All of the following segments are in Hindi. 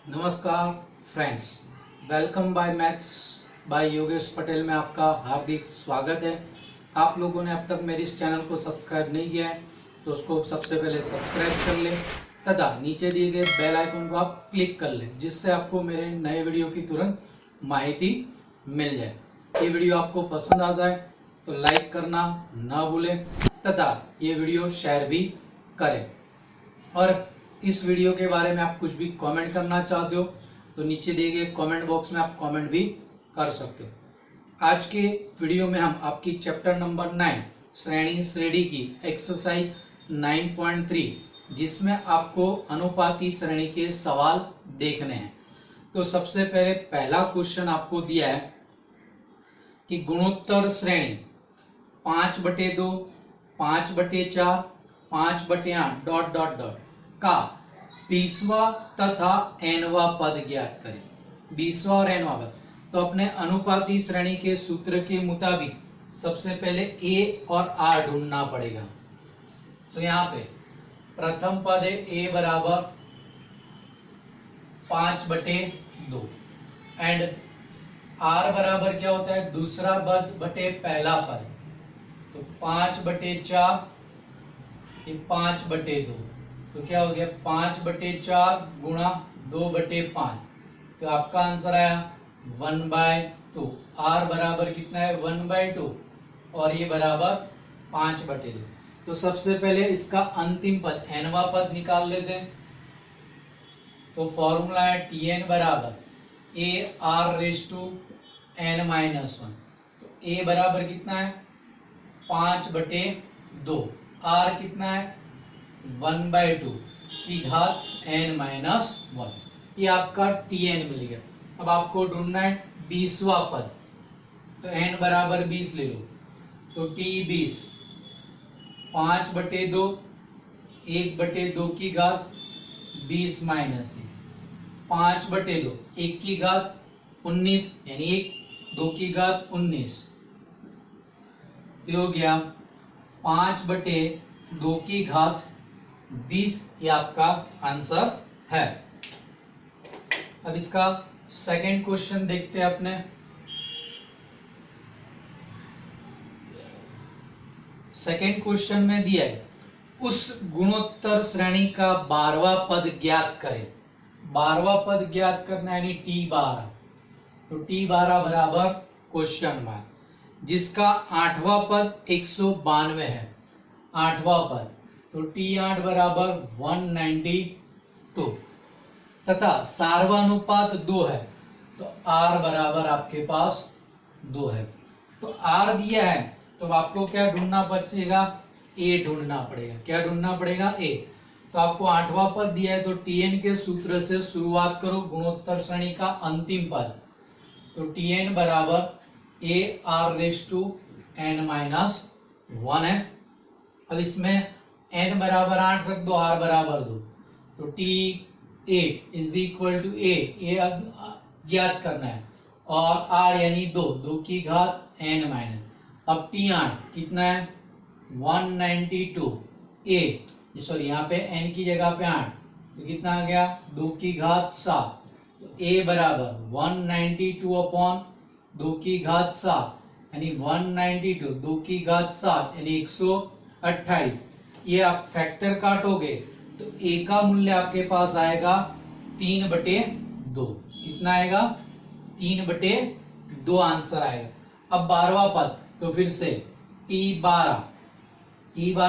नमस्कार friends, welcome by maths by Yogesh Patel में आपका हार्दिक स्वागत है। आप लोगों ने अब तक मेरे इस चैनल को सब्सक्राइब नहीं किया है तो उसको सबसे पहले सब्सक्राइब कर लें तथा नीचे दिए गए बेल आइकन को आप क्लिक कर लें, जिससे आपको मेरे नए वीडियो की तुरंत माहिती मिल जाए। ये वीडियो आपको पसंद आ जाए तो लाइक करना ना भूलें तथा ये वीडियो शेयर भी करें। और इस वीडियो के बारे में आप कुछ भी कमेंट करना चाहते हो तो नीचे दिए गए कमेंट बॉक्स में आप कमेंट भी कर सकते हो। आज के वीडियो में हम आपकी चैप्टर नंबर 9 श्रेणी की एक्सरसाइज 9.3 जिसमें आपको अनुपाती श्रेणी के सवाल देखने हैं। तो सबसे पहले पहला क्वेश्चन आपको दिया है कि गुणोत्तर श्रेणी 5/2, 5/4, 5/8 डॉट डॉट डॉट का 20वां तथा nवां पद ज्ञात करें। 20वां और nवां पद, तो अपने अनुपाती श्रेणी के सूत्र के मुताबिक सबसे पहले a और r ढूंढना पड़ेगा। तो यहाँ पे प्रथम पद है a बराबर 5/2 एंड r बराबर क्या होता है, दूसरा पद बटे पहला पद, तो 5/4 5/2, तो क्या हो गया 5/4 गुणा 2/5, तो आपका आंसर आया 1/2। r बराबर कितना है 1/2 और ये बराबर 5/2। तो सबसे पहले इसका अंतिम पद nवां पद निकाल लेते हैं। तो फॉर्मूला है Tn बराबर ar⁻n-1। तो a बराबर कितना है 5/2, r कितना है 1/2 की घात n-1, ये आपका Tn मिल गया। अब आपको ढूंढना है 20वां पद, तो n बराबर 20 ले लो, तो T20 5/2 1/2 की घात 20 माइनस 5/2 1 की घात 19 यानी 1 2 की घात 19, हो गया 5/2 की घात 20, ये आपका आंसर है। अब इसका सेकंड क्वेश्चन देखते हैं अपने। सेकंड क्वेश्चन में दिया है उस गुणोत्तर श्रेणी का 12वां पद ज्ञात करें। 12वां पद ज्ञात करना यानी T12, तो T12 बराबर क्वेश्चन मार्क, जिसका 8वां पद 192 है, 8वां पद, तो T8 बराबर 192 तथा सार्वनुपात 2 है, तो R बराबर आपके पास 2 है। तो R दिया है तो आपको क्या ढूंढना पड़ेगा, A ढूंढना पड़ेगा। क्या ढूंढना पड़ेगा, A। तो आपको 8वां पद दिया है तो Tn के सूत्र से शुरुआत करो, गुणोत्तर श्रेणी का अंतिम पद, तो Tn बराबर ar⁻n-1 है। अब इसमें n बराबर 8 रख दो, r बराबर 2, तो T8 is equal to a ज्ञात करना है, और r यानी 2 की घात n-। अब T8 कितना है 192, a सॉरी यहाँ पे n की जगह पे 8, तो कितना आ गया 2 की घात 7, तो a बराबर 192 अपॉन 2 की घात 7 यानी 192 2 की घात 7 यानी 128। ये आप फैक्टर काटोगे तो a का मूल्य आपके पास आएगा 3/2। कितना आएगा 3/2 आंसर आएगा। अब 12वां पद, तो फिर से T12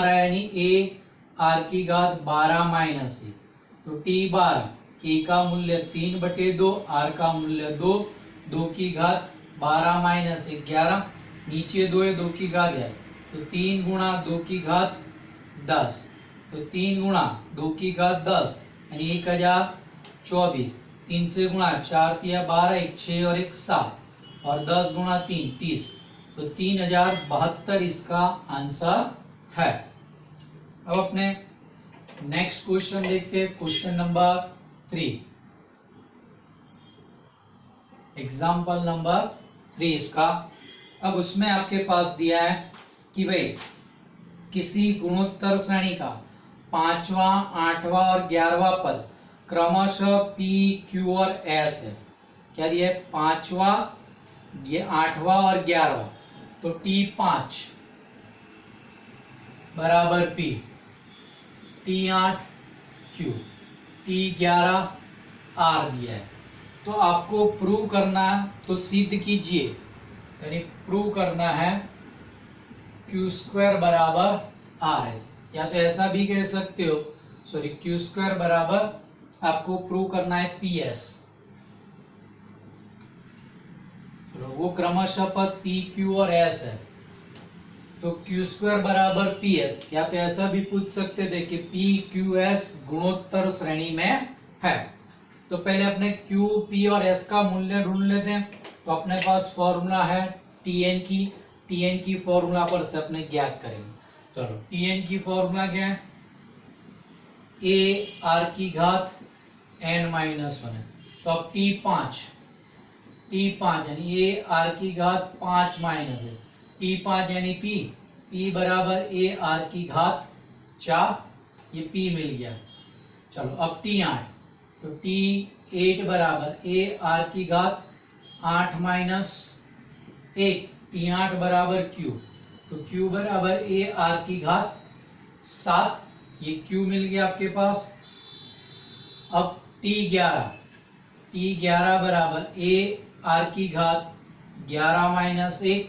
यानी a r की घात 12 माइनस a, तो T12 a का मूल्य 3/2, r का मूल्य 2 की घात 12 माइनस 11, नीचे 2 है 2 की घात 11, तो 3 गुणा 2 की घात 10, तो 3 गुणा 2 की घात 10 यानी 1024, 3 से गुणा 4 तिया 12, 1 6 और 1 7 और 10 गुणा 3 30, तो 3072 इसका आंसर है। अब अपने नेक्स्ट क्वेश्चन देखते हैं, क्वेश्चन नंबर 3, एग्जाम्पल नंबर 3 इसका। अब उसमें आपके पास दिया है कि भाई किसी गुणोत्तर श्रेणी का 5वां 8वां और 11वां पद क्रमशः पी क्यू और एस है। क्या दिया है? 5वां, 8वां और 11वां। तो T5 बराबर P, T8 Q, T11 R दिया है। तो आपको प्रूव करना है, तो सिद्ध कीजिए, यानी प्रूव करना है Q² बराबर RS, या तो ऐसा भी कह सकते हो, सॉरी, Q² बराबर आपको प्रूव करना है PS। वो क्रमशः पद P, Q और S है, तो Q² बराबर PS, या तो ऐसा भी पूछ सकते थे कि P, Q, S गुणोत्तर श्रेणी में है। तो पहले अपने Q, P और S का मूल्य ढूंढ लेते हैं। तो अपने पास फॉर्मूला है Tn की फॉर्मूला पर से अपने ज्ञात करेंगे। चलो, Tn की फॉर्मूला क्या है? A r की घात n-1 है। तो अब T5 यानी A r की घात 5 माइनस है, T5 यानी P बराबर A r की घात 4, ये P मिल गया। चलो अब T8, तो T8 बराबर A r की घात 8 माइनस 1, T8 बराबर Q, तो Q बराबर A r की घात 7, ये Q मिल गया आपके पास। अब T11 बराबर A r की घात 11 माइनस 1,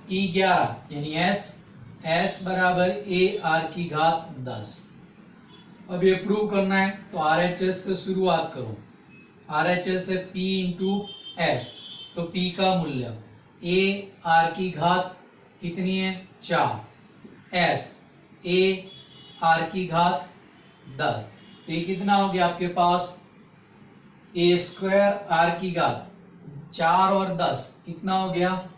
T11 यानी S बराबर A r की घात 10। अब ये प्रूव करना है, तो RHS से शुरुआत करो। RHS से P इंटू S, तो P का मूल्य A r की घात कितनी है? 4, S A r की घात 10, तो ये कितना हो गया आपके पास? A² r की घात 4 और 10 कितना हो गया?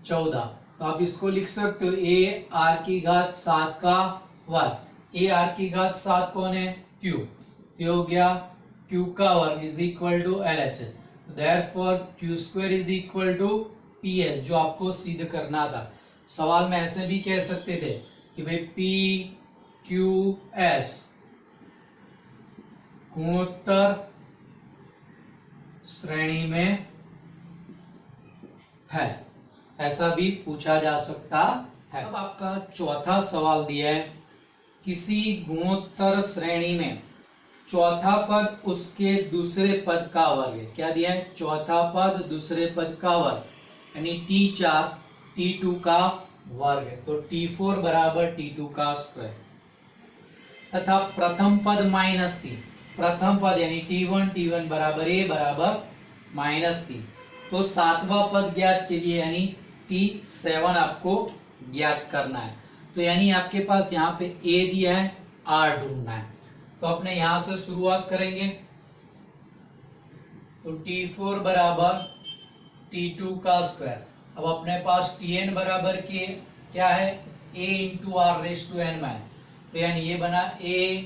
14। तो आप इसको लिख सकते हो A r की घात 7 का वर्ग। A r की घात 7 कौन है? Q। ये हो गया Q का वर्ग is equal to LHS। Therefore Q² is equal to PS, जो आपको सिद्ध करना था। सवाल में ऐसे भी कह सकते थे कि भाई P Q S गुणोत्तर श्रेणी में है, ऐसा भी पूछा जा सकता है। अब आपका चौथा सवाल दिया है, किसी गुणोत्तर श्रेणी में चौथा पद उसके दूसरे पद का वर्ग है। क्या दिया है? चौथा पद दूसरे पद का वर्ग, यानी T4 T2 का वर्ग है, तो T4 बराबर T2 का स्क्वायर, तथा प्रथम पद -3, प्रथम पद यानी T1 बराबर A बराबर -3। तो सातवां पद ज्ञात कीजिए, यानी T7 आपको ज्ञात करना है। तो यानी आपके पास यहाँ पे A दिया है, R ढूंढना है। तो अपने यहां से शुरुआत करेंगे, तो T4 बराबर T2 का स्क्वायर। अब अपने पास Tn बराबर के क्या है? A into are raise to N minus, तो यानी ये बना A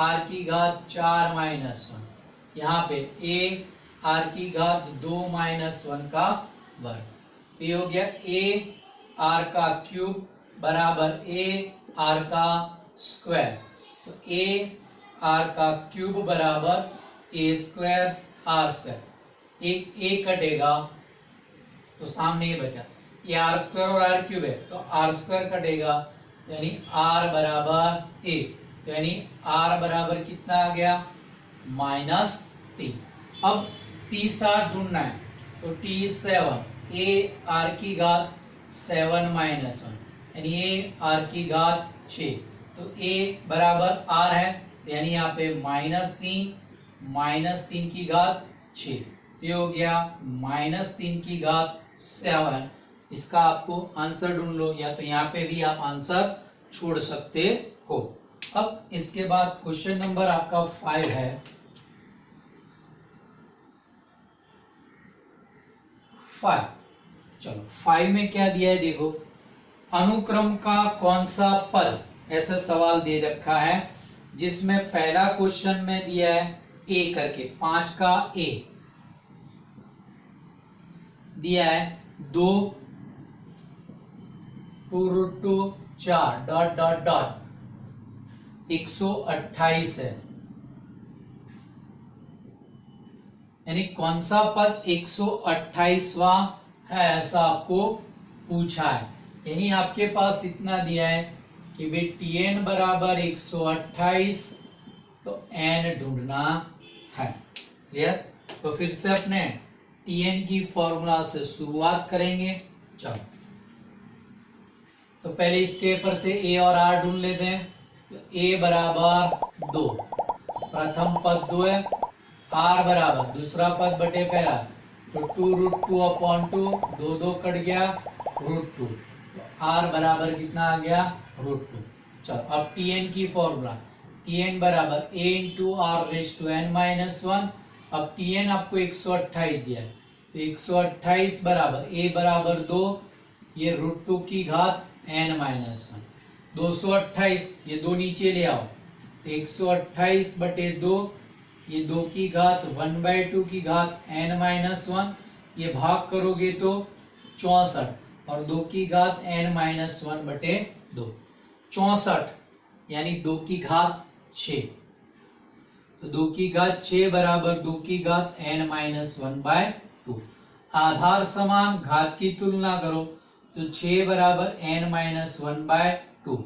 r की घात 4 माइनस 1, यहाँ पे A r की घात 2 माइनस 1 का वर्ग। ये हो गया A r का क्यूब बराबर A r का स्क्वायर, तो A r का क्यूब बराबर A² r², एक A कटेगा तो सामने ये बचा, ये R² और R³ है, तो R² कटेगा, यानी R बराबर A, तो यानी R बराबर कितना आ गया? -3। अब T7 ढूंढना है, तो T7 A r की घात 7 माइनस 1, यानी A r की घात 6, तो A बराबर R है, तो यानी यहाँ पे -3 की घात 6, तो ये हो गया -3 की घात 7। इसका आपको आंसर ढूंढ लो, या तो यहाँ पे भी आप आंसर छोड़ सकते हो। अब इसके बाद क्वेश्चन नंबर आपका 5 है। 5, चलो 5 में क्या दिया है देखो, अनुक्रम का कौन सा पद, ऐसा सवाल दे रखा है, जिसमें पहला क्वेश्चन में दिया है A करके, 5 का A दिया है, 2 2√2 4 डॉट डॉट डॉट 128 है। यानी कौन सा पद 128वां है, ऐसा आपको पूछा है। यही आपके पास इतना दिया है कि भाई Tn बराबर 128, तो n ढूंढना है। क्लियर? तो फिर से अपने Tn की फॉर्मूला से शुरुआत करेंगे। चलो, तो पहले इसके ऊपर से a और r ढूंढ लेते हैं। तो a बराबर 2, प्रथम पद 2 है, r बराबर दूसरा पद बटे पहला, तो 2√2/2, 2 कट गया, √2, तो r बराबर कितना आ गया, √2। चलो, अब Tn की फॉर्मूला, Tn बराबर a into r raise to n minus 1। अब Tn आपको 128 दिया है, तो 128 बराबर a बराबर 2, ये √2 की घात n माइनस 1, 228, ये 2 नीचे ले आओ, तो 128 बटे 2, ये 2 की घात 1/2 की घात n माइनस 1, ये भाग करोगे तो 64, और 2 की घात n माइनस 1 बटे 2, 64, यानी 2 की घात 6, तो 2 की घात 6 बराबर 2 की घात n माइनस 1/2। आधार समान, घात की तुलना करो, तो 6 बराबर n माइनस 1/2,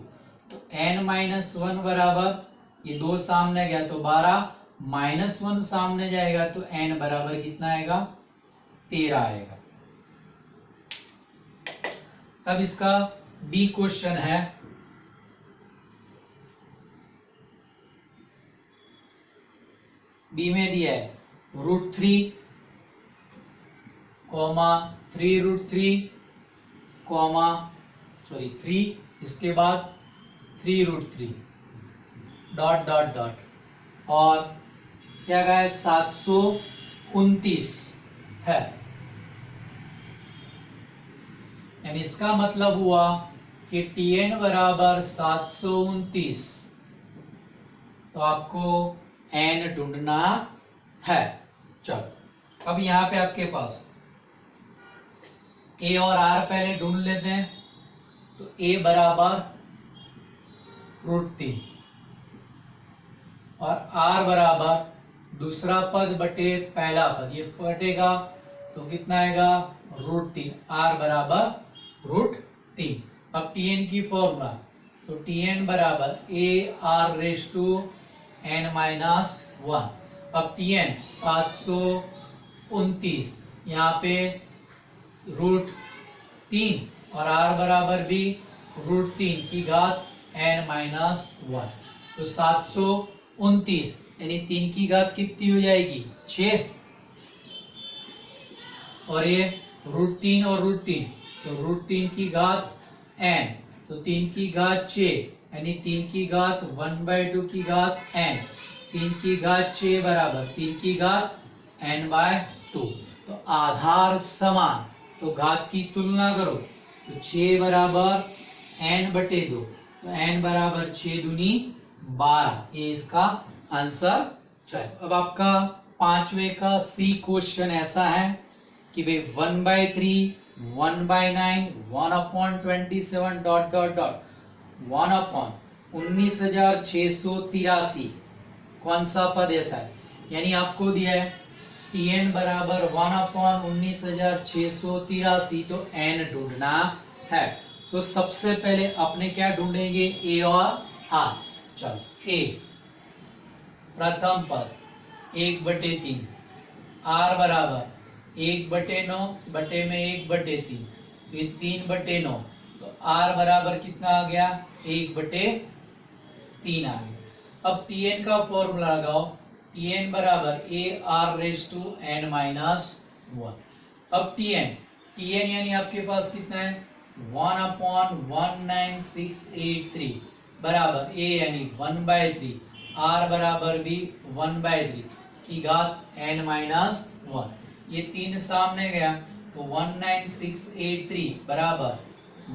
तो n माइनस 1 बराबर, ये 2 सामने गया तो 12, माइनस 1 सामने जाएगा तो n बराबर कितना आएगा, 13 आएगा। तब इसका बी क्वेश्चन है, बी में दिया है √3, 3√3, 3, इसके बाद 3√3, डॉट डॉट डॉट, और क्या कहा है, 729 है। यानी इसका मतलब हुआ कि Tn बराबर 729, तो आपको n ढूंढना है। चलो, अब यहां पे आपके पास a और r पहले ढूंढ लेते हैं। तो a बराबर √3 और r बराबर दूसरा पद बटे पहला पद, ये कटेगा तो कितना आएगा, √3, r बराबर √3। अब Tn की फॉर्मूला, तो Tn बराबर a r raise to n minus 1। अब Tn 729, यहाँ पे √3 और r बराबर भी √3 की घात n माइनस 1, तो 729, यानी 3 की घात कितनी हो जाएगी, 6, और ये √3 और √3, तो √3 की घात n, तो 3 की घात 6, यानी 3 की घात 1/2 की घात n, 3 की घात 6 बराबर 3 की घात n/2। तो आधार समान, तो घात की तुलना करो, तो 6 बराबर n बटे 2, तो n बराबर 6 दूनी 12, ये इसका आंसर है। अब आपका पांचवें का सी क्वेश्चन ऐसा है कि भाई 1/3, 1/9, 1/27 डॉट डॉट डॉट 1/19,683, कौन सा पद ऐसा है। यानी आपको दिया है Tn बराबर 1/19,683, तो n ढूंढना है। तो सबसे पहले अपने क्या ढूंढेंगे, a और r। चलो, a प्रथम पद 1/3, r बराबर 1/9 बटे में 1/3, तो ये 3/9, तो r बराबर कितना आ गया, 1/3 आ गया। अब Tn का फॉर्मूला लगाओ, Tn बराबर a r raise to n minus 1। अब Tn यानी आपके पास कितना है, 1/19683 बराबर a यानी 1/3, r बराबर भी 1/3 की घात n माइनस 1, ये 3 सामने गया, तो 19683 बराबर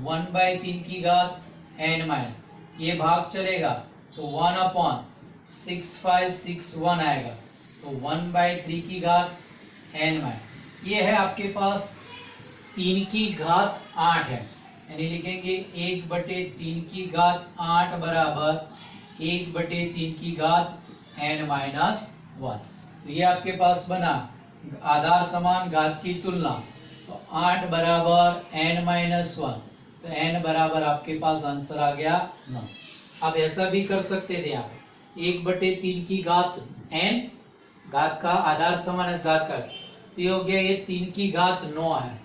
1/3 की घात n माइनस, ये भाग चलेगा तो 1/6561 आएगा, तो 1/3 की घात n माइनस, ये है आपके पास 3 की घात 8 है, यानी लिखेंगे 1/3 की घात 8 बराबर 1/3 की घात n माइनस 1। तो ये आपके पास बना आधार समान घात की तुलना, तो 8 बराबर n-1, तो n बराबर आपके पास आंसर आ गया 9। आप ऐसा भी कर सकते थे आप 1/3 की घात n, घात का आधार समान है घात का, तो ये हो गया ये 3 की घात 9 है,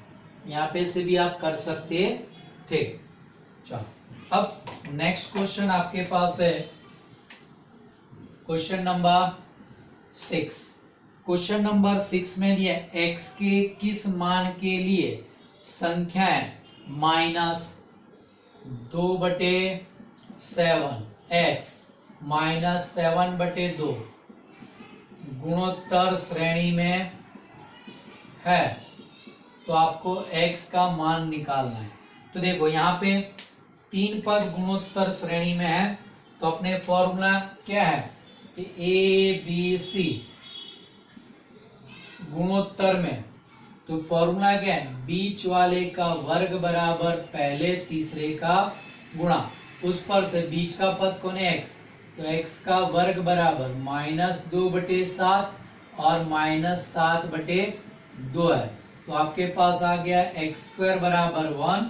यहाँ पे से भी आप कर सकते थे। चलो अब नेक्स्ट क्वेश्चन आपके पास है क्वेश्चन नंबर 6। क्वेश्चन नंबर 6 में दिया x के किस मान के लिए संख्याएं -2/7 x -7/2 गुणोत्तर श्रेणी में है, तो आपको x का मान निकालना है। तो देखो यहाँ पे 3 पद गुणोत्तर श्रेणी में है, तो अपने फॉर्मूला क्या है कि a b c गुणोत्तर में, तो फॉर्मूला क्या है, बीच वाले का वर्ग बराबर पहले तीसरे का गुणा, उस पर से बीच का पद कौन है x, तो x का वर्ग बराबर -2/7 और -7/2 है, तो आपके पास आ गया x² बराबर 1,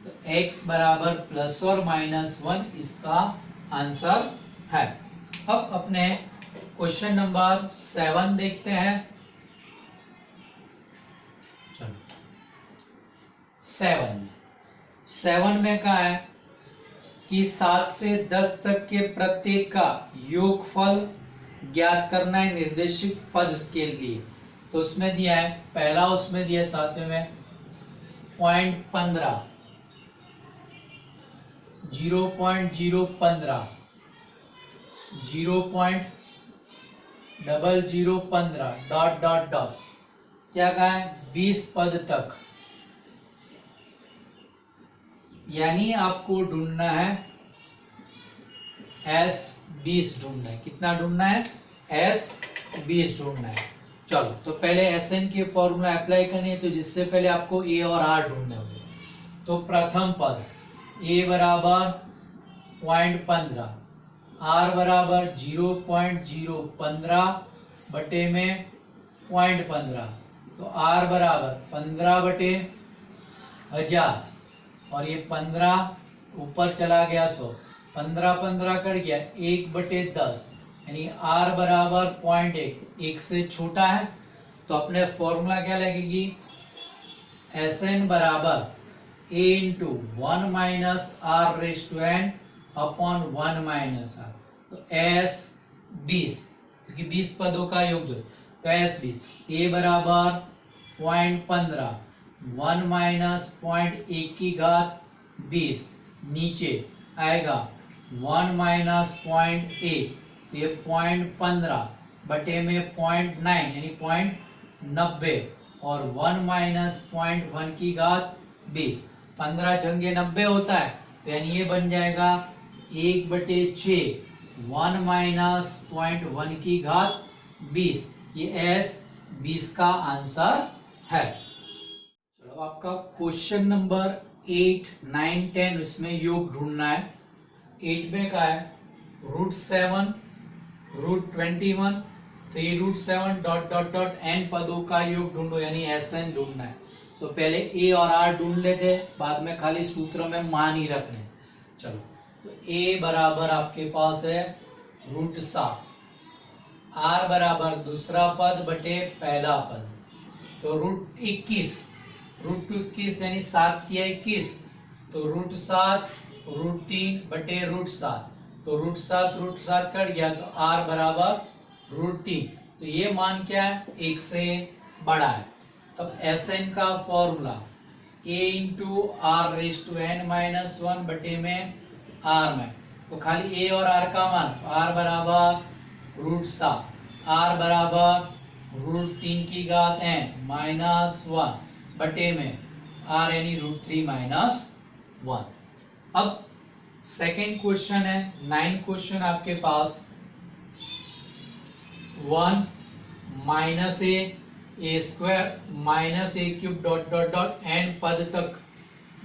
तो x बराबर प्लस और -1 इसका आंसर है। अब अपने क्वेश्चन नंबर 7 देखते हैं। चलो 7 में क्या है कि 7 से 10 तक के प्रत्येक का योगफल ज्ञात करना है निर्देशित पद के लिए, तो उसमें दिया है पहला, उसमें दिया 7वें में 0.15 0.015 0.0015 डॉट डॉट डॉट क्या कहा है 20 पद तक, यानी आपको ढूंढना है S20 ढूंढना है। कितना ढूंढना है? S20 ढूंढना है। चलो तो पहले SN के फॉर्मूला अप्लाई करनी है, तो जिससे पहले आपको A और R ढूंढने होंगे। तो प्रथम पद A बराबर 0.15, R बराबर 0.015 बटे में 0.15, तो R बराबर 15/1000 और ये 15 ऊपर चला गया 100, 15 कट गया 1/10, यानी R बराबर 0.1, 1 से छोटा है, तो अपने फॉर्मूला क्या लगेगी, SN बराबर A into 1 minus R⁻n upon 1 minus R, तो S20 क्योंकि 20 पदों का योग दो, तो S20 A बराबर 0.15 1 माइनस 0.1 की घात 20, नीचे आएगा 1 माइनस 0.1, तो ये 0.15 बटे में 0.9 यानी 0.90 और 1 माइनस 0.1 की घात 20, 15 छंगे 90 होता है, तो यानी ये बन जाएगा 1/6 1 माइनस 0.1 की घात 20, ये S20 का आंसर है। चलो आपका क्वेश्चन नंबर 8, 9, 10 उसमें योग ढूंढना है। 8 में क्या है √7 √21 3√7 डॉट डॉट डॉट n पदों का योग ढूंढो, यानी SN ढूंढना है। तो पहले A और R ढूंढ लेते, बाद में खाली सूत्र में मान ही रखने। चलो तो A बराबर आपके पास है √7, R बराबर दूसरा पद बटे पहला पद, तो √21 यानी 7 या 21, तो √7 √3 बटे √7, तो √7 कट गया, तो R बराबर √3, तो ये मान क्या है 1 से बड़ा है। तब SN का फॉर्मूला A इंटू R⁻n-1 बटे में R में, तो खाली A और R का मान, R बराबर √7, R बराबर √3 की घात n माइनस 1 बटे में R यानी √3 माइनस 1। अब सेकेंड क्वेश्चन है 9 क्वेश्चन आपके पास 1 minus a square minus a³ dot dot dot n पद तक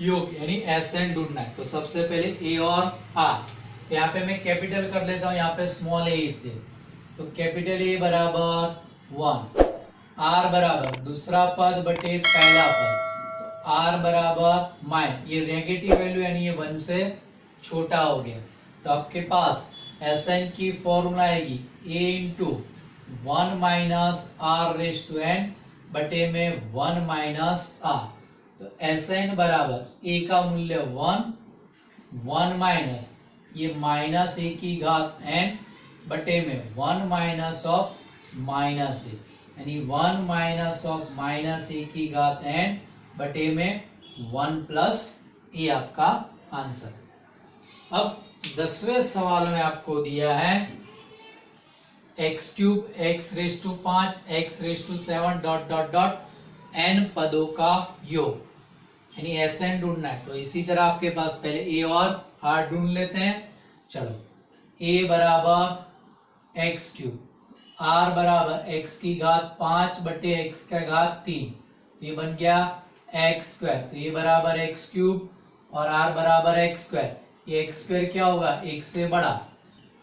योग यानी SN ढूंढना है। तो सबसे पहले A और R, तो यहाँ पे मैं कैपिटल कर लेता हूँ, यहाँ पे स्मॉल a इसलिए, तो कैपिटल A बराबर 1, आर बराबर दूसरा पद बटे पहला पद, तो आर बराबर माइन, ये नेगेटिव वैल्यू यानी ये 1 से छोटा हो गया, तो आपके पास एस एन की फॉर्मूला आएगी A into 1 minus R raise to N बटे में 1 माइनस आर। तो एस एन बराबर ए का मूल्य 1 माइनस ये माइनस ए की घात एन बटे में 1 माइनस ऑफ माइनस ए, यानी 1 माइनस ऑफ माइनस ए की घात एन बटे में 1 प्लस ए आपका आंसर। अब 10वें सवाल में आपको दिया है x cube x raise to 5 x raise to 7 dot dot dot n पदों का योग, यानी एस एन ढूंढना है। तो इसी तरह आपके पास पहले ए और आर ढूंढ लेते हैं। चलो, ए बराबर एक्स क्यूब, आर बराबर एक्स की घात 5 बटे एक्स का घात 3, तो ये बन गया एक्स स्क्वायर। तो ये बराबर एक्स क्यूब और आर बराबर एक्स स्क्वायर, ये एक्स स्क्वायर क्या होगा, एक से बड़ा,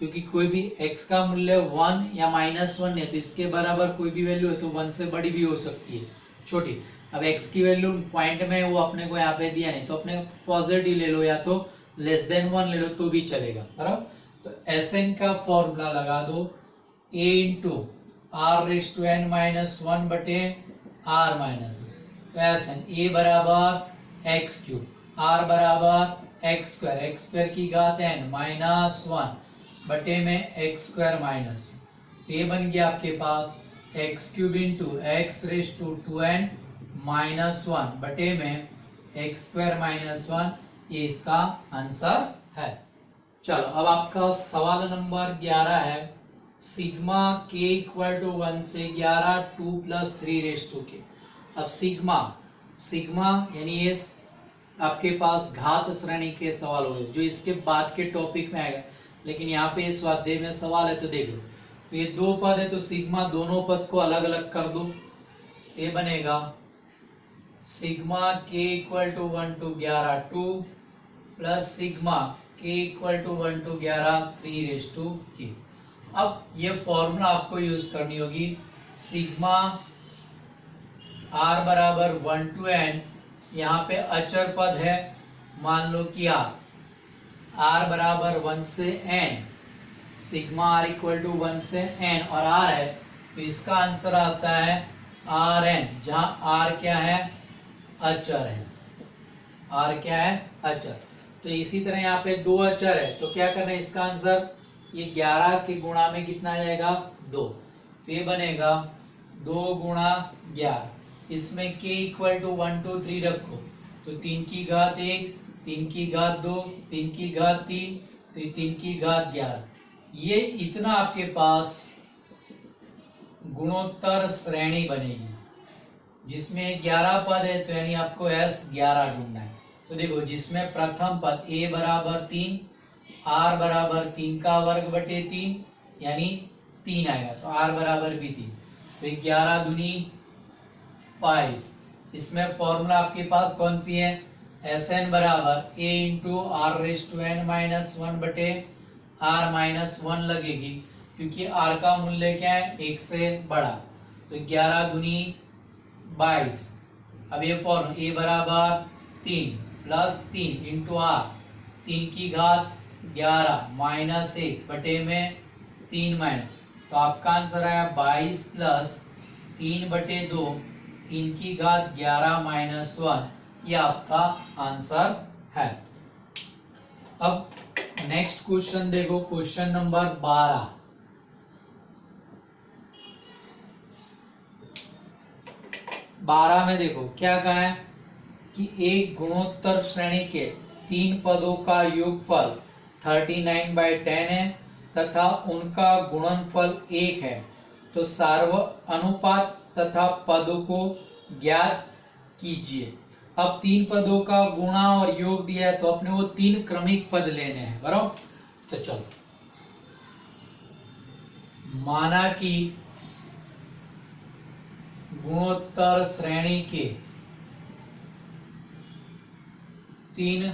क्योंकि कोई भी x का मूल्य 1 या -1 है तो इसके बराबर कोई भी वैल्यू है तो 1 से बड़ी भी हो सकती है, छोटी। अब x की वैल्यू पॉइंट में वो अपने को यहाँ पे दिया नहीं, तो अपने पॉजिटिव ले लो या तो लेस देन 1 ले लो तो भी चलेगा, बराबर। तो Sn का फॉर्मूला लगा दो, a into are raise to N minus 1 बटे आर माइनस, तो Sn a बराबर एक्स क्यूब, आर बराबर एक्स स्क्वायर की घात n माइनस 1 बटे में एक्स स्क्वायर माइनस, तो ये बन गया आपके पास X cube into X raise to 2n minus 1 बटे में एक्स स्क्वायर माइनस 1, ये इसका आंसर है। चलो, अब आपका सवाल नंबर 11 है, सिग्मा k इक्वल टू 1 से 11 2 प्लस 3 रेस टू के। अब सिग्मा यानी ये आपके पास घात श्रेणी के सवाल हो गए जो इसके बाद के टॉपिक में आएगा, लेकिन यहाँ पे स्वाध्याय में सवाल है तो देख लो। तो ये दो पद है तो सिग्मा दोनों पद को अलग अलग कर दो, ये बनेगा sigma k equal to 1 to 11 2 plus sigma k equal to 1 to 11 3 raise to k। अब ये फॉर्मूला आपको यूज करनी होगी, सिग्मा r बराबर 1 टू n, यहाँ पे अचर पद है, मान लो कि r बराबर 1 से n, sigma r equal to 1 से n और r है, तो इसका आंसर आता है Rn, जहां r क्या है, अचर है, r क्या है, अचर। तो इसी तरह यहाँ पे दो अचर है तो क्या करना है, इसका आंसर ये 11 के गुणा में कितना आ जाएगा 2, तो ये बनेगा 2 गुणा 11, इसमें k इक्वल टू 1 2 3 रखो, तो 3 की घात 1 3 की घात 2 3 की घात 3, तो 3 की घात 11, ये इतना आपके पास गुणोत्तर श्रेणी बनेगी जिसमें 11 पद है, तो यानी आपको S11 ढूंढना है। तो देखो, जिसमें प्रथम पद a बराबर 3, r बराबर 3 का वर्ग बटे 3 यानी 3 आएगा, तो r बराबर भी 3, तो 11 दूनी 22। इसमें फॉर्मूला आपके पास कौन सी है, Sn बराबर a into are raise to N minus 1 बटे r माइनस 1 लगेगी, क्योंकि r का मूल्य क्या है, 1 से बड़ा, तो 11 दूनी 22। अब ये फॉर्मूला a बराबर 3 प्लस 3 इंटू आर, 3 की घात 11 माइनस 1 बटे में 3 माइनस, तो आपका आंसर आया 22 प्लस 3 बटे 2 3 की घात 11 माइनस 1, ये आपका आंसर है। अब नेक्स्ट क्वेश्चन देखो, क्वेश्चन नंबर 12। में देखो क्या कहा है कि एक गुणोत्तर श्रेणी के 3 पदों का योगफल 39/10 है तथा उनका गुणनफल 1 है, तो सार्व अनुपात तथा पदों को ज्ञात कीजिए। अब 3 पदों का गुणा और योग दिया है तो अपने वो 3 क्रमिक पद लेने हैं, बराबर। तो चलो, माना कि गुणोत्तर श्रेणी के 3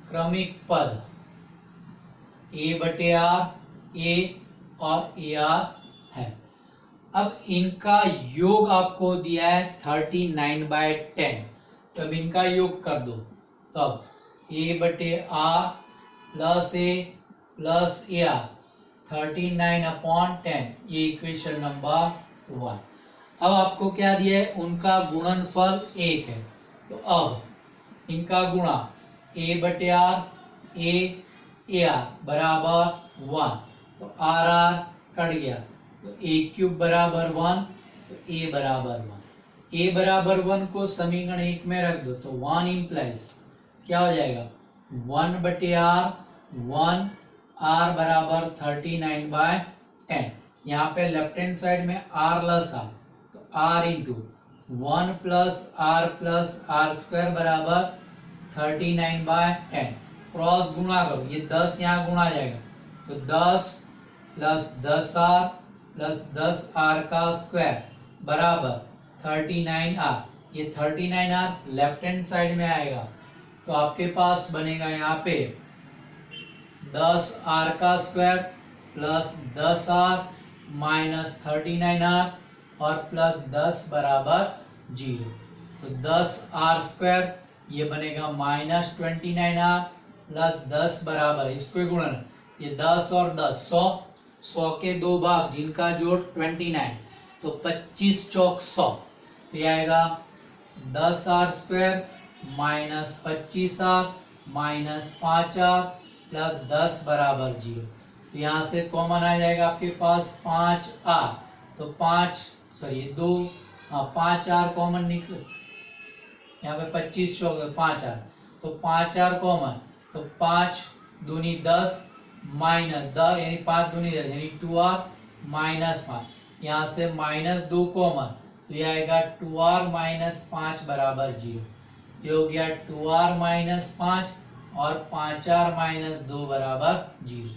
क्रमिक पद a बटे r, a और ar है। अब इनका योग आपको दिया है 39/10, तो अब इनका योग कर दो। तो अब a/r plus a plus ar 39/10, ये इक्वेशन नंबर 1। अब आपको क्या दिया है, उनका गुणनफल 1 है, तो अब इनका गुणा a/r a बराबर 1, तो r कट गया, तो a³ बराबर 1, तो a बराबर 1। a बराबर 1 को समीकरण 1 में रख दो, तो 1 इंप्लाइज क्या हो जाएगा 1/r 1, r बराबर 39/10। यहाँ पे लेफ्ट हैंड साइड में r लस आ, तो r into 1 plus r square बराबर 39/10। क्रॉस गुणा करो, ये 10 यहाँ गुणा जाएगा, तो 10 प्लस 10r प्लस 10r का स्क्वायर बराबर 39r। ये 39r लेफ्ट हैंड साइड में आएगा, तो आपके पास बनेगा यहाँ पे 10r का square plus 10r minus 39r और प्लस 10 बराबर 0। तो 10r स्क्वायर ये बनेगा माइनस 29r प्लस 10 बराबर, इसको गुणन, ये 10 और 10 100, 100 के दो भाग जिनका जोड़ 29, तो 25 चौक 100, तो ये आएगा 10r square minus 25r minus 5r plus 10 बराबर 0। तो यहाँ से कॉमन आ जाएगा आपके पास 5r, तो 5r कॉमन निकले, यहाँ पे 25 चौक 5r, तो 5r कॉमन, तो 5 दूनी 10 माइनस 10 यानी 5 दूनी 10 यानी 2r माइनस 5, यहाँ से माइनस 2 कॉमन, तो ये आएगा 2r माइनस 5 बराबर 0। ये हो गया 2r माइनस 5 और 5r माइनस 2 बराबर 0।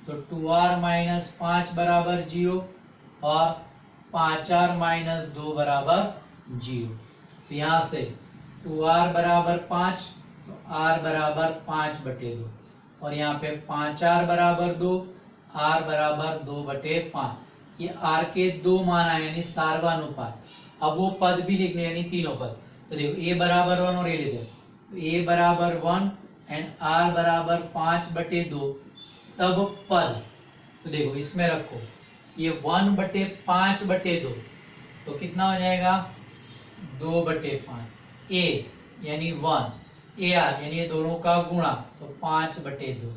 तो 2r माइनस 5 बराबर 0 और 5r माइनस 2 बराबर 0। तो यहाँ से 2r बराबर 5, तो r बराबर 5/2, और यहाँ पे 5r बराबर 2, r बराबर 2/5। ये r के दो मान आए यानी सार्वनुपात। अब वो पद भी लिखने यानी तीनों पद, तो देखो a बराबर 1 और a लेते हैं, तो a बराबर 1 एंड r बराबर 5/2, तब पद, तो देखो इसमें रखो ये 1/5/2, तो कितना हो जाएगा 2/5, a यानी 1, ar यानी ये दोनों का गुणा, तो 5/2।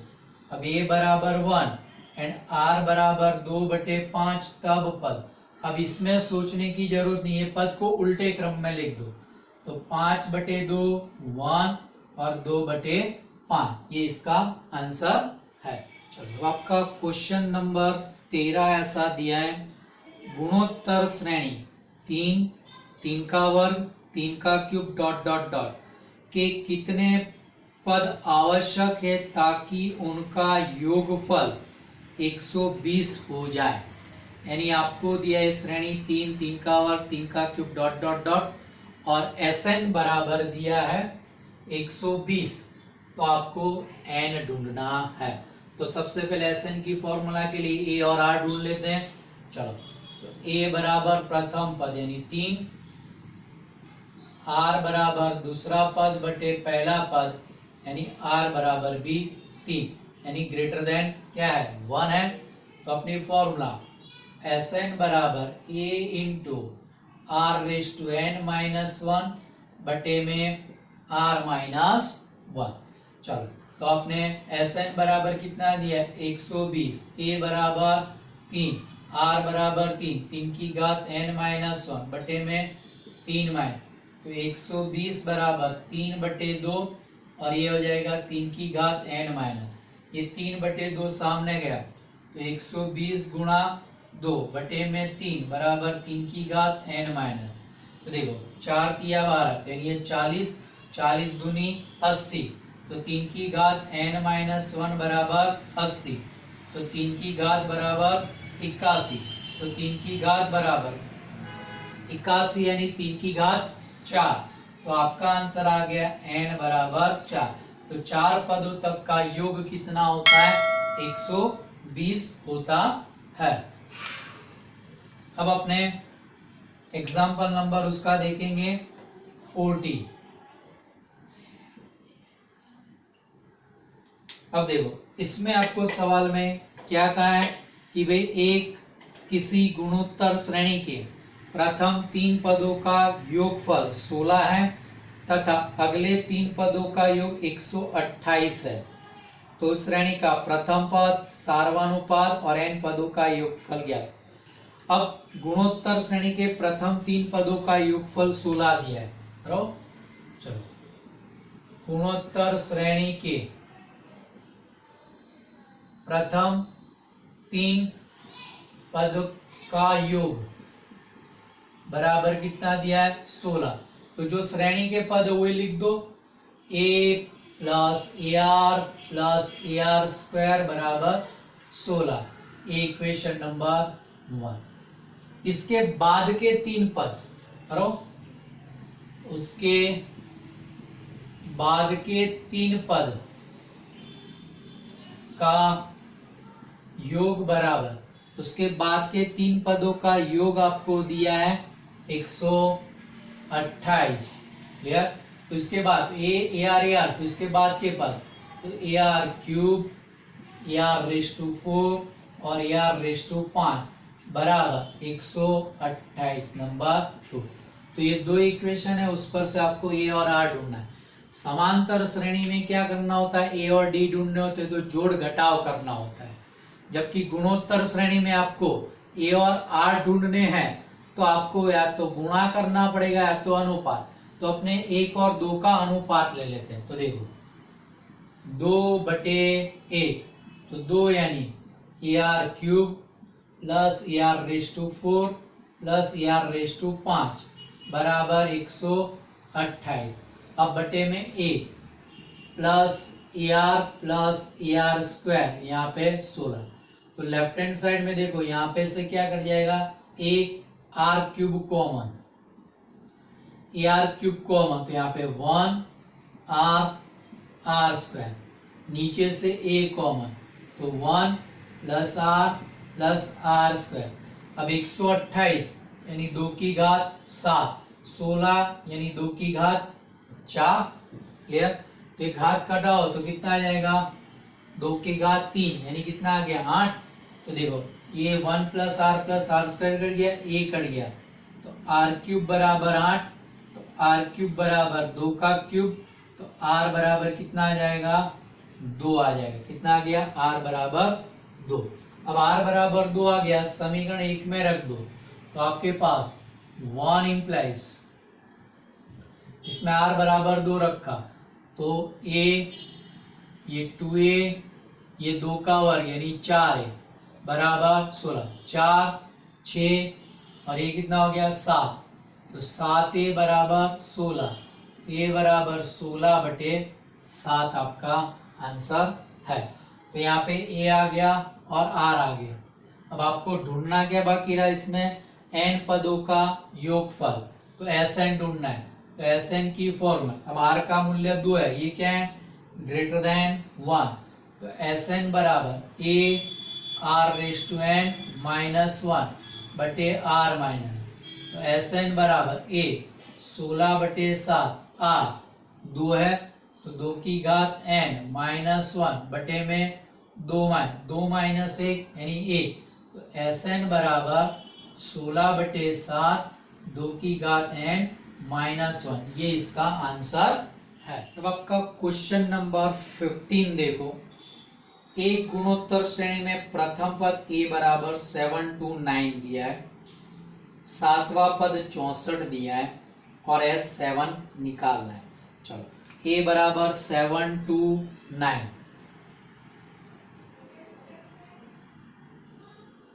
अब a बराबर 1 एंड r बराबर 2/5, तब पद। अब इसमें सोचने की जरूरत नहीं है, पद को उल्टे क्रम में लिख दो, तो 5/2 1 और 2/5, ये इसका आंसर है। चलो आपका क्वेश्चन नंबर 13 ऐसा दिया है, गुणोत्तर श्रेणी 3, 3 का वर्ग, 3 का क्यूब डॉट डॉट डॉट के कितने पद आवश्यक है ताकि उनका योगफल 120 हो जाए। यानी आपको दिया है श्रेणी 3, 3 का वर्ग, 3 का क्यूब डॉट डॉट डॉट, और Sn बराबर दिया है 120, तो आपको n ढूंढना है। तो सबसे पहले Sn की फॉर्मूला के लिए a और r ढूंढ लेते हैं। चलो, तो a बराबर प्रथम पद यानी 3, r बराबर दूसरा पद बटे पहला पद यानी r बराबर भी 3, यानी ग्रेटर देन क्या है 1 है। तो अपनी फॉर्मूला Sn बराबर a इंटू r⁻n−1 बटे में r−1। चलो, तो आपने Sn बराबर कितना दिया 120, a बराबर 3, r बराबर 3, 3 की घात n−1 बटे में 3 माइन, तो 120 बराबर 3/2, और ये हो जाएगा 3 की घात n-, ये 3/2 सामने गया, तो 120 गुणा 2 बटे में 3 बराबर 3 की घात n-। तो देखो 4 तिया 12, यानी ये 40, 40 दूनी 80, तो 3 की घात n-1 बराबर 80, तो 3 की घात बराबर 81, तो 3 की घात बराबर 81 यानी 3 की घात 4, तो आपका आंसर आ गया n बराबर 4। तो 4 पदों तक का योग कितना होता है 120 होता है। अब अपने एग्जाम्पल नंबर उसका देखेंगे 40। अब देखो इसमें आपको सवाल में क्या कहा है कि भाई एक किसी गुणोत्तर श्रेणी के प्रथम 3 पदों का योगफल 16 है तथा अगले 3 पदों का योग 128 है, तो उस श्रेणी का प्रथम पद, सार्वनुपात और n पदों का योगफल ज्ञात। अब गुणोत्तर श्रेणी के प्रथम 3 पदों का योगफल 16 दिया है। चलो गुणोत्तर श्रेणी के प्रथम 3 पद का योग बराबर कितना दिया है 16। तो जो श्रेणी के पद है वही लिख दो, a plus a r square बराबर 16, इक्वेशन नंबर 1। इसके बाद के 3 पद करो, उसके बाद के 3 पद का योग बराबर, उसके बाद के 3 पदों का योग आपको दिया है 128। क्लियर? तो इसके बाद ए आर, तो इसके बाद के पद तो a r cube, a r raise to 4 और ए आर रेस टू 5 बराबर 128 नंबर 2। तो ये 2 इक्वेशन है, उस पर से आपको ए और आर ढूंढना है। समांतर श्रेणी में क्या करना होता है, ए और डी ढूंढने होते हैं तो जोड़ घटाव करना होता है, जबकि गुणोत्तर श्रेणी में आपको ए और आर ढूंढने हैं तो आपको या तो गुणा करना पड़ेगा या तो अनुपात। तो अपने 1 और 2 का अनुपात ले लेते हैं। तो देखो 2/1, तो 2 यानी a r cube plus a r raise to 4 plus a r raise to 5 बराबर 128। अब बटे में a plus a r square, यहाँ पे 16। तो लेफ्ट हैंड साइड में देखो यहाँ पे से क्या कर जाएगा, एक r cube common, a r cube common, तो यहाँ पे 1 आर स्क्वायर, नीचे से ए कॉमन तो 1 प्लस आर स्क्वायर। अब 128 यानी 2 की घात 7, 16 यानी 2 की घात 4। क्लियर? तो एक घात कटाओ तो कितना आ जाएगा, 2 की घात 3 यानी कितना आ गया 8। तो देखो ये 1 प्लस आर स्क्वायर कट गया, ए कट गया, तो आर क्यूब बराबर 8, तो आर क्यूब बराबर 2 का क्यूब, तो आर बराबर कितना आ जाएगा 2 आ जाएगा। कितना आ गया, आर बराबर 2। अब आर बराबर 2 आ गया, समीकरण 1 में रख दो तो आपके पास 1 इम्प्लाइज, इसमें आर बराबर 2 रखा तो ए, ये 2a, ये 2 का वर्ग यानी 4a बराबर 16, 4 6 और ये कितना हो गया 7, तो 7a बराबर 16, a बराबर 16/7 आपका आंसर है। तो यहाँ पे a आ गया और r आ गया। अब आपको ढूंढना क्या बाकी रहा, इसमें n पदों का योगफल, तो Sn ढूंढना है। तो Sn की फॉर्मूला, अब r का मूल्य 2 है, ये क्या है ग्रेटर देन 1, तो Sn बराबर a r raise to n -1 बटे r माइनस, तो Sn बराबर a 16/7, r 2 है तो 2 की घात n -1 बटे में 2 माइनस 1 यानी 1, तो Sn बराबर 16/7 2 की घात n -1, ये इसका आंसर है। अब आपका क्वेश्चन नंबर 15 देखो, एक गुणोत्तर श्रेणी में प्रथम पद a बराबर 7 to 9 दिया है, सातवां पद 64 दिया है और S7 निकालना है। चलो a बराबर 7 to 9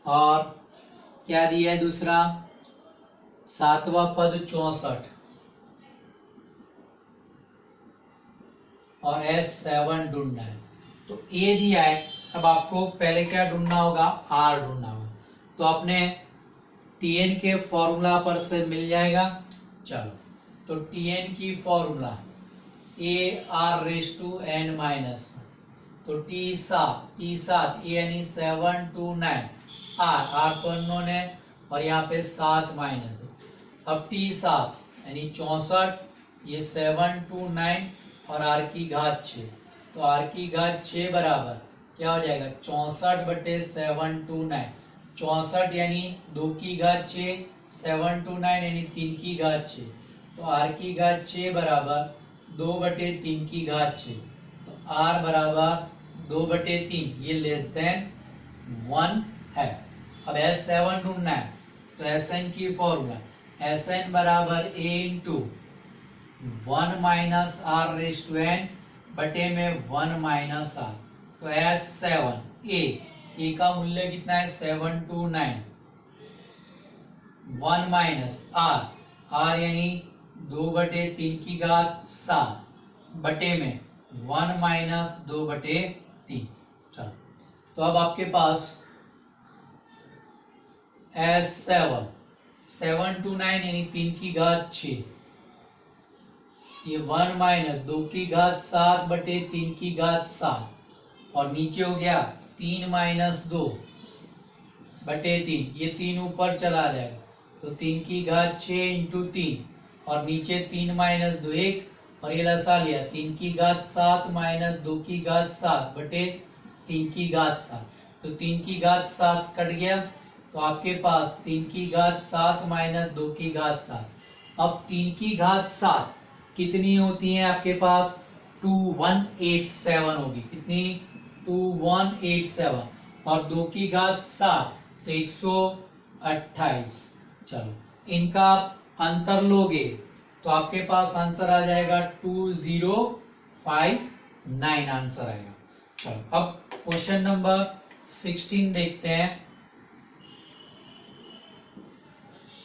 और क्या दिया है दूसरा, सातवां पद 64 और S7 ढूंढना है। तो a दिया है, अब आपको पहले क्या ढूंढना होगा, r ढूंढना होगा। तो आपने Tn के फॉर्मूला पर से मिल जाएगा। चलो तो Tn की formula a r raise to n minus, तो T7 a यानी 7 to 9, r तो अननोन है और यहाँ पे 7 माइनस 2। अब t 7 यानी 64, ये 7 2 9 और r की घात 6, तो r की घात 6 बराबर क्या हो जाएगा 64 बटे 7 2 9। 64 यानी 2 की घात 6, 7 2 9 यानी 3 की घात 6, तो r की घात 6 बराबर 2 बटे 3 की घात 6, तो r बराबर 2 बटे 3, ये लेस देन 1 है। अब S7 ढूंढना है, तो Sn की फॉर्मूला Sn बराबर a into 1 minus r raise to N बटे में 1 माइनस आर। तो S7 ए का मूल्य कितना है 729, 1 माइनस आर यानी 2 बटे 3 की घात 7 बटे में 1 माइनस 2 बटे 3। चलो, तो अब आपके पास S7 729 यानी 3 की घात 6, ये 1 माइनस 2 की घात 7 बटे 3 की घात 7, और नीचे हो गया 3 माइनस 2 बटे 3, ये 3 ऊपर चला जाएगा, तो 3 की घात 6 इंटू 3, और नीचे 3 माइनस 2 1, और ये लसा लिया 3 की घात 7 माइनस 2 की घात 7 बटे 3 की घात 7, तो 3 की घात 7 कट गया, तो आपके पास 3 की घात 7 माइनस 2 की घात 7। अब 3 की घात 7 कितनी होती है आपके पास 2187 होगी, कितनी 2187, और 2 की घात 7 तो 128। चलो, इनका अंतर लोगे तो आपके पास आंसर आ जाएगा 2059 आंसर आएगा। चलो, अब क्वेश्चन नंबर 16 देखते हैं।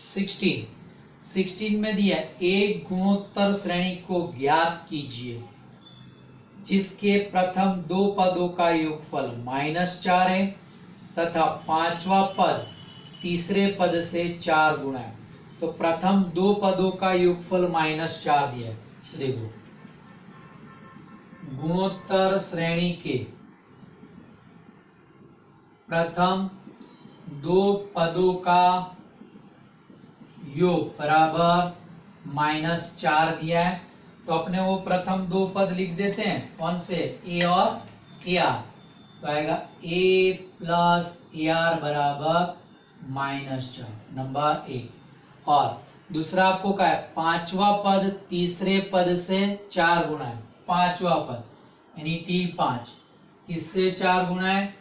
16 में दिया एक गुणोत्तर श्रेणी को ज्ञात कीजिए जिसके प्रथम दो पदों का योगफल -4 है तथा पांचवा पद तीसरे पद से 4 गुना है। तो प्रथम दो पदों का योगफल -4 दिया है। तो देखो, गुणोत्तर श्रेणी के प्रथम दो पदों का योग बराबर -4 दिया है, तो अपने वो प्रथम दो पद लिख देते हैं, कौन से, ए और ए आर। तो आएगा a प्लस ए आर बराबर -4, नंबर ए। और दूसरा आपको क्या है, पांचवा पद तीसरे पद से 4 गुना है, पांचवा पद यानी T5 किससे 4 गुना है,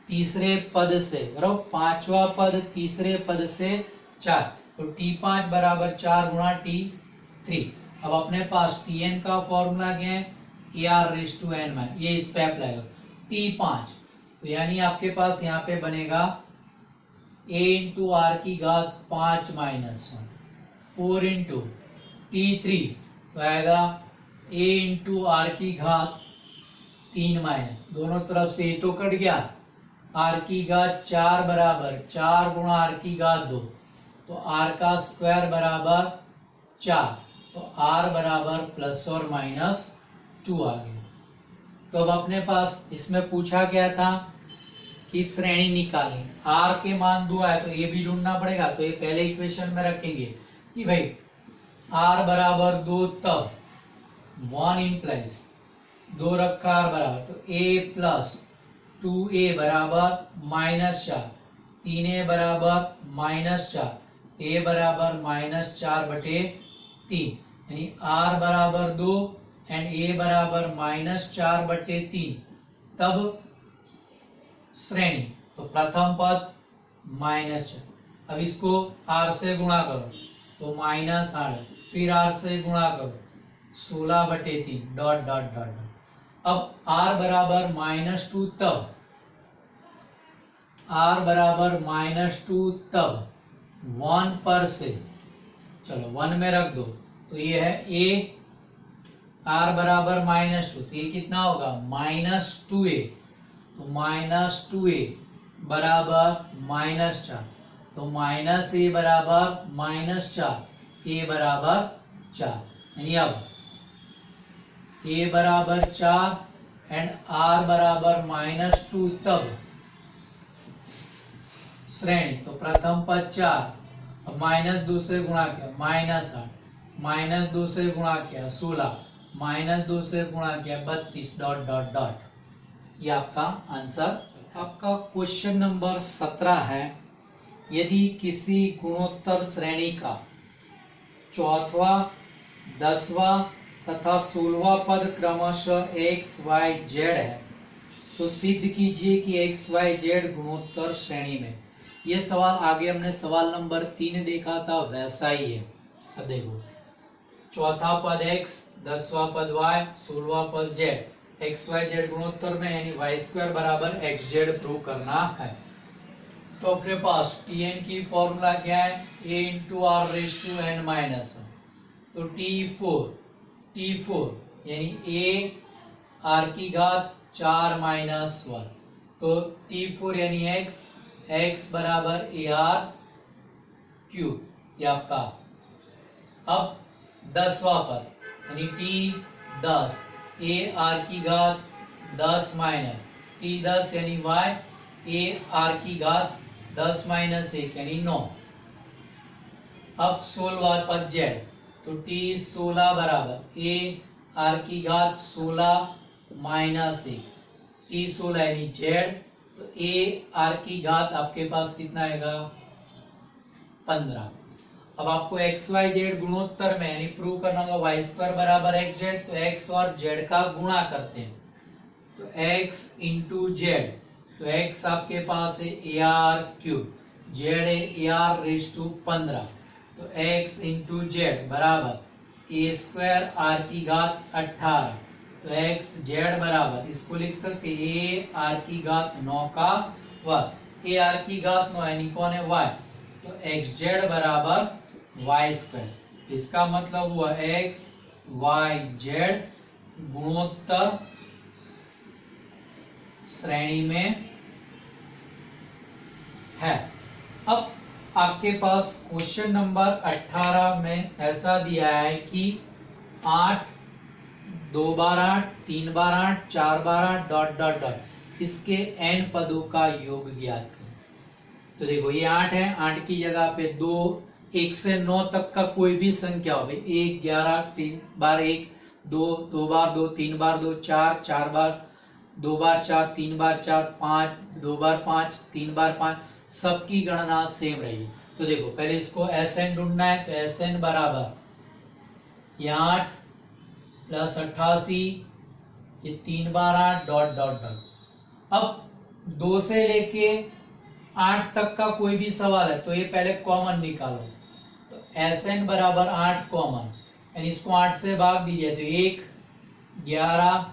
तीसरे पद से, बराबर पांचवा पद तीसरे पद से 4, तो T5 बराबर 4 गुना T3। अब अपने पास Tn का फॉर्मूला क्या है, a r raise to n में, ये इस पे अप्लाई करो T5, तो यानी आपके पास यहाँ पे बनेगा a इंटू आर की घात 5 माइनस 1, 4 इंटू T3, तो आएगा a इंटू आर की घात 3 माइनस, दोनों तरफ से तो कट गया, आर की घात 4 बराबर 4 गुणा आर की घात 2, तो आर का स्क्वायर बराबर 4, तो आर बराबर प्लस और -2 आ गया। तो अब अपने पास इसमें पूछा गया था कि श्रेणी निकालें, आर के मान 2 आए तो ये भी ढूंढना पड़ेगा, तो ये पहले इक्वेशन में रखेंगे कि भाई आर बराबर 2, तब 1 इंप्लाइज 2 रखा आर बराबर, तो ए प्लस 2a बराबर -4, 3a बराबर -4, a बराबर -4 बटे 3, यानी r बराबर 2 एंड a बराबर -4 बटे 3, तब श्रेणी, तो प्रथम पद -4, अब इसको r से गुणा करो तो -8, फिर r से गुणा करो 16 बटे 3, डॉट डॉट डॉट। अब r बराबर -2, तब r बराबर -2, तब 1 पर से, चलो 1 में रख दो, तो ये है a, r बराबर -2, तो ये कितना होगा -2a, तो -2a बराबर -4, तो -a बराबर -4, a बराबर 4, यानी अब a बराबर 4 एंड r बराबर -2, तब श्रेणी। तो प्रथम पद 4, अब माइनस 2 से गुणा किया -8, माइनस 2 से गुणा किया 16, माइनस 2 से गुणा किया 32 डॉट डॉट डॉट। ये आपका आंसर। आपका क्वेश्चन नंबर 17 है, यदि किसी गुणोत्तर श्रेणी का चौथवा, 10वां तथा 16वां पद क्रमशः x, y, z है तो सिद्ध कीजिए कि x, y, z गुणोत्तर श्रेणी में। ये सवाल आगे हमने सवाल नंबर 3 देखा था, वैसा ही है। अब देखो, चौथा पद x, 10वां पद y, 16वां पद z, x, y, z गुणोत्तर में यानी y² बराबर xz प्रूव करना है। तो अपने पास Tn की फॉर्मूला क्या है, a into r raise to N minus. तो T4 यानी a आर की घात 4 माइनस 1। तो T4 यानी x बराबर ए आर क्यूब, ये आपका। अब 10वां पद यानी T10 a आर की घात 10 माइनस T10 यानी y a आर की घात 10 माइनस 1 यानी 9। अब 16वां पद z, तो T16 बराबर a आर की घात 16 माइनस 1, T16 यानी z, तो a आर की घात आपके पास कितना आएगा 15। अब आपको x y z गुणोत्तर में यानी प्रूव करना होगा y² बराबर xz, तो x और z का गुणा करते हैं। तो x इंटू जेड, तो x आपके पास है ए आर क्यूब, z है ए आर रेज टू 15। तो x इंटू जेड बराबर ए स्क्वायर आर की घात 18। तो x z बराबर, इसको लिख सकते ए आर की घात 9 का वर्ग। ए आर की घात 9 यानी कौन है y, तो एक्स जेड बराबर y²। इसका मतलब हुआ x y z गुणोत्तर श्रेणी में है। अब आपके पास क्वेश्चन नंबर 18 में ऐसा दिया है कि 8, 2 बार 8, 3 बार 8, 4 बार 8 डॉट डॉट डॉट, इसके n पदों का योग ज्ञात करें। तो देखो ये 8 है, 8 की जगह पे 2, 1 से 9 तक का कोई भी संख्या हो, 1, 11, 3 बार 1, 2, 2 बार 2, 3 बार 2, 4, 4 बार 2 बार 4, 3 बार 4, 5, 2 बार 5, 3 बार 5, सबकी गणना सेम रही। तो देखो पहले इसको Sn ढूंढना है, तो Sn बराबर ये 8 प्लस 88, ये 3 बार 8 डॉट डॉट डॉट। अब 2 से लेके 8 तक का कोई भी सवाल है तो ये पहले कॉमन निकालो। तो Sn बराबर 8 कॉमन, यानी इसको 8 से भाग दीजिए तो 1, 11,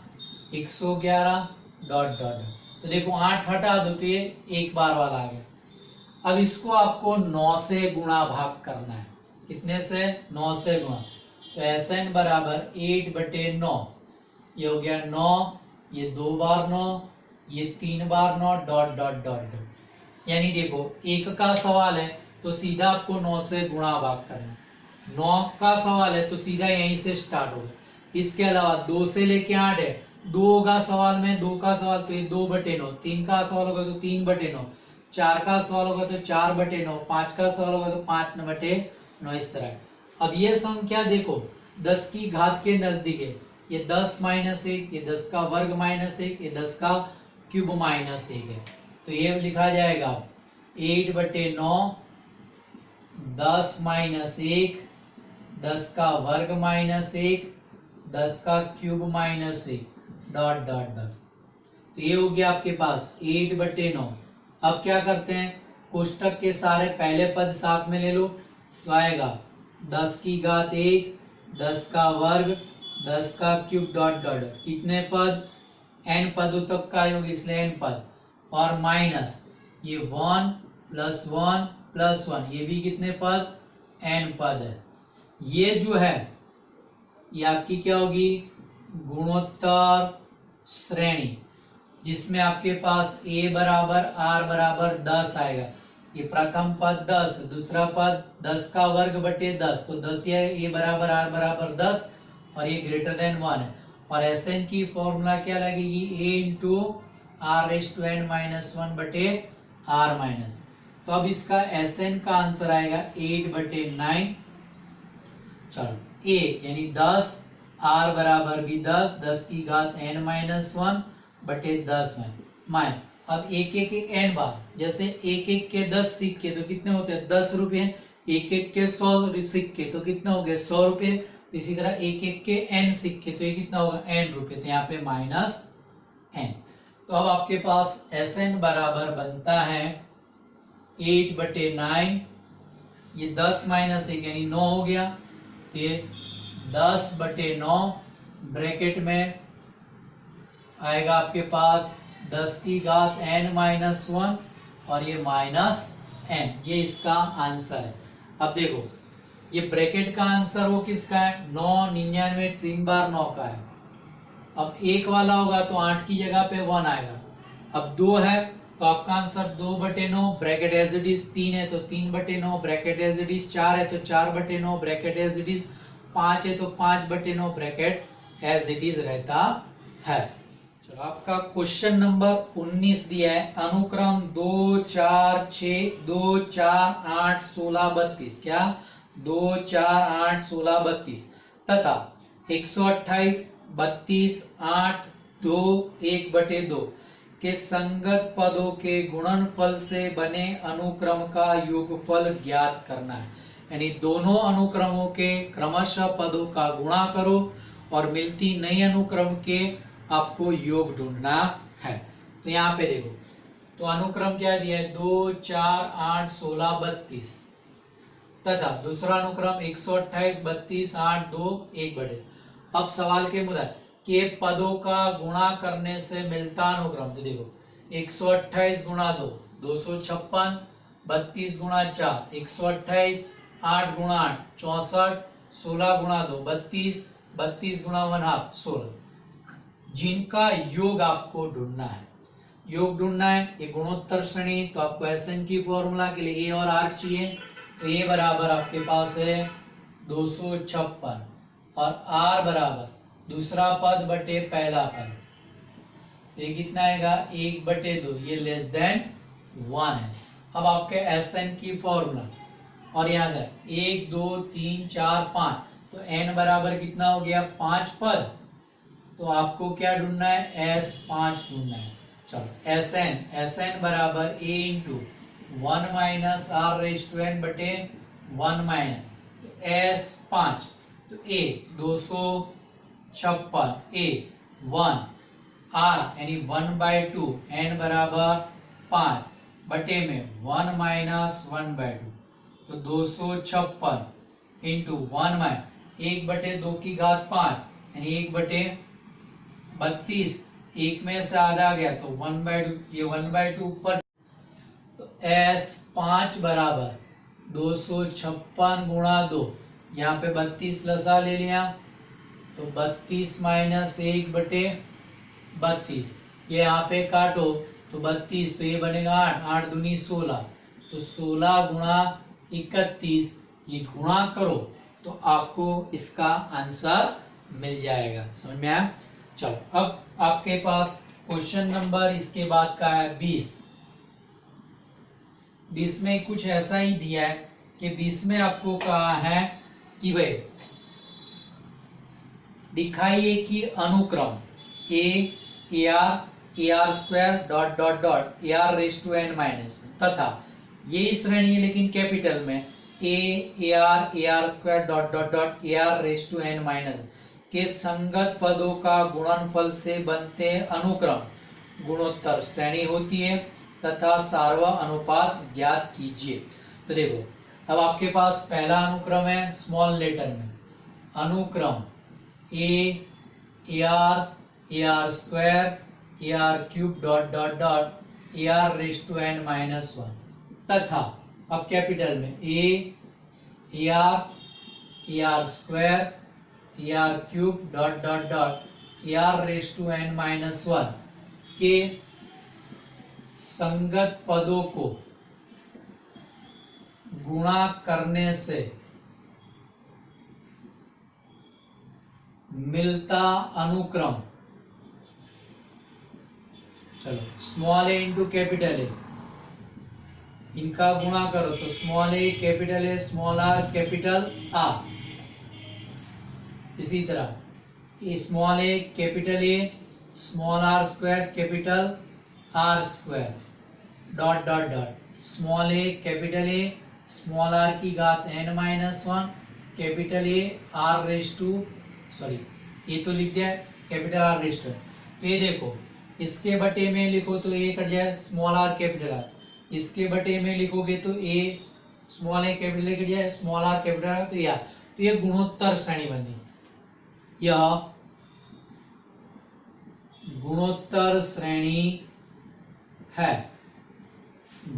111 डॉट डॉट। तो देखो 8 हटा दो तो ये एक बार वाला आ गया। अब इसको आपको 9 से गुणा भाग करना है। कितने से, 9 से गुणा। तो Sn बराबर 8/9, ये हो गया 9, ये 2 बार 9, ये 3 बार 9 डॉट डॉट डॉट। यानी देखो 1 का सवाल है तो सीधा आपको 9 से गुणा भाग करना है। 9 का सवाल है तो सीधा यहीं से स्टार्ट होगा। इसके अलावा 2 से लेके 8 है, 2 का सवाल में 2 का सवाल तो ये 2/9, 3 का सवाल होगा तो 3/9, 4 का सवाल होगा तो 4/9, 5 का सवाल होगा तो 5/9, इस तरह। अब ये संख्या देखो 10 की घात के नजदीक है, ये 10 माइनस 1, ये 10 का वर्ग माइनस 1, ये 10 का क्यूब माइनस 1 है। तो ये लिखा जाएगा 8/9, 10 माइनस 1, 10 का वर्ग माइनस 1, 10 का cube minus 1 dot dot dot. तो ये हो गया आपके पास 8/9। अब क्या करते हैं, कोष्टक के सारे पहले पद साथ में ले लो, तो आएगा 10 की घात 1, 10 का वर्ग, 10 का क्यूब डॉट डॉट। कितने पद, n पदों तक का योग, इसलिए n पद, और माइनस ये 1 प्लस 1 प्लस 1, ये भी कितने पद, n पद है। ये जो है ये आपकी क्या होगी, गुणोत्तर श्रेणी, जिसमें आपके पास a बराबर r बराबर 10 आएगा। ये प्रथम पद 10, दूसरा पद 10 का वर्ग बटे 10, तो 10 ये a बराबर r बराबर 10 और ये ग्रेटर देन 1 है। और Sn की फॉर्मूला क्या लगेगी, a into r raise to n minus 1 बटे r माइनस। तो अब इसका Sn का आंसर आएगा 8/9। चलो a यानी 10, r बराबर भी 10, 10 की घात n-1/10 में माइन। अब एक एक n बार, जैसे एक एक के 10 सिक्के तो कितने होते हैं 10 रुपए, एक एक के 100 सिक्के तो कितने हो गए 100 रुपए। तो इसी तरह एक एक के n सिक्के तो ये कितना होगा n रुपए, तो यहाँ पे -n। तो अब आपके पास Sn बराबर बनता है 8/9, ये 10 - 1 यानी 9 हो गया, तो ये 10/9 ब्रैकेट में आएगा आपके पास 10 की घात n-1 और ये -n, ये इसका आंसर है। अब देखो ये ब्रैकेट का आंसर वो किसका है 9, 99 3 बार 9 का है। अब एक वाला होगा तो 8 की जगह पे 1 आएगा। अब 2 है तो आपका answer 2/9 bracket as it is, 3 है तो 3/9 ब्रैकेट एज इट इज, 4 है तो 4/9 ब्रैकेट एज इट इज, 5 है तो 5/9 ब्रैकेट एज इट इज रहता है। चलो आपका क्वेश्चन नंबर 19 दिया है, अनुक्रम 2 4 6 2 4 8 16 32, क्या 2 4 8 16 32 तथा 128 32 8 2 1/2 के संगत पदों के गुणनफल से बने अनुक्रम का योगफल ज्ञात करना है। यानी दोनों अनुक्रमों के क्रमशः पदों का गुणा करो और मिलती नई अनुक्रम के आपको योग ढूंढना है। तो यहाँ पे देखो, तो अनुक्रम क्या दिया है 2 4 8 16 32 तथा दूसरा अनुक्रम 128 32 8 2 1/2। अब सवाल के मुद्दा के पदों का गुणा करने से मिलता अनुक्रम, तो देखो 128 गुणा 2 256, 32 गुणा 4 128, 8 गुणा 8 64, 16 गुणा 2 32, 32 गुणा 1/2 16, जिनका योग आपको ढूंढना है। योग ढूंढना है, ये गुणोत्तर श्रेणी, तो आपको Sn की फॉर्मूला के लिए ए और आर चाहिए, तो ए बराबर आपके पास है 256 और आर बराबर दूसरा पद बटे पहला पद, तो ये कितना आएगा 1/2, ये लेस देन 1 है। अब आपके Sn की फॉर्मूला और यहाँ से 1 2 3 4 5, तो n बराबर कितना हो गया 5 पद, तो आपको क्या ढूंढना है S5 ढूंढना है। चलो Sn बराबर a into 1 minus r raise to n बटे 1 माइनस, तो S5, तो a 256 a 1 r यानी 1/2 n बराबर 5 बटे में 1 माइनस 1/2, तो 256 इंटू 1 माइनस 1/2 की घात 5 यानी 1/32, एक में से आधा गया तो 1/2, ये 1/2 ऊपर, तो S5 बराबर 256 गुणा 2, यहाँ पे 32 लसा ले लिया, तो 32 माइनस 1/32, ये यहाँ पे काटो तो 32, तो ये बनेगा 8, 8 दूनी 16, तो 16 गुणा 31, ये गुणा करो तो आपको इसका आंसर मिल जाएगा। समझ में आया। चलो अब आपके पास क्वेश्चन नंबर इसके बाद का है 20। 20 में कुछ ऐसा ही दिया है कि 20 में आपको कहा है कि भाई दिखाइए कि अनुक्रम AR square dot dot dot AR raise to n minus तथा ये श्रेणी है लेकिन कैपिटल में AR square dot dot dot AR raise to n minus के संगत पदों का गुणनफल से बनते अनुक्रम गुणोत्तर श्रेणी होती है तथा सार्वत्रिक अनुपात ज्ञात कीजिए। तो देखो अब आपके पास पहला अनुक्रम है स्मॉल लेटर में, अनुक्रम AR square AR cube dot dot dot AR raise to n minus 1 तथा अब कैपिटल में AR square AR cube dot dot dot AR raise to n minus 1 के संगत पदों को गुणा करने से मिलता अनुक्रम, चलो small a into capital A, इनका गुणा करो तो small a capital a small r capital r. इसी तरह small a small r square capital r square dot dot dot small a small r की घात n-1 capital a r raise to sorry ये तो लिख दिया कैपिटल आर रेस टू। तो ये देखो इसके बटे में लिखो तो ए कट जाए स्मॉल आर कैपिटल आर, इसके बटे में लिखोगे तो ए स्मॉल ए कैपिटल कट जाए स्मॉल आर कैपिटल आर। तो ये गुणोत्तर श्रेणी बनी। यह गुणोत्तर श्रेणी है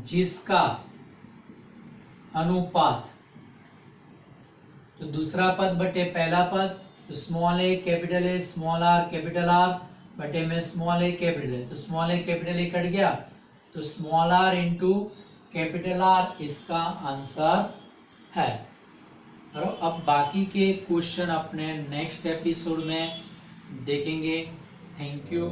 जिसका अनुपात तो दूसरा पद बटे पहला पद तो small a small r capital are बटे में स्मॉल ए तो स्मॉल ए कट गया तो small r into capital r इसका आंसर है। और अब बाकी के क्वेश्चन अपने नेक्स्ट एपिसोड में देखेंगे। Thank you.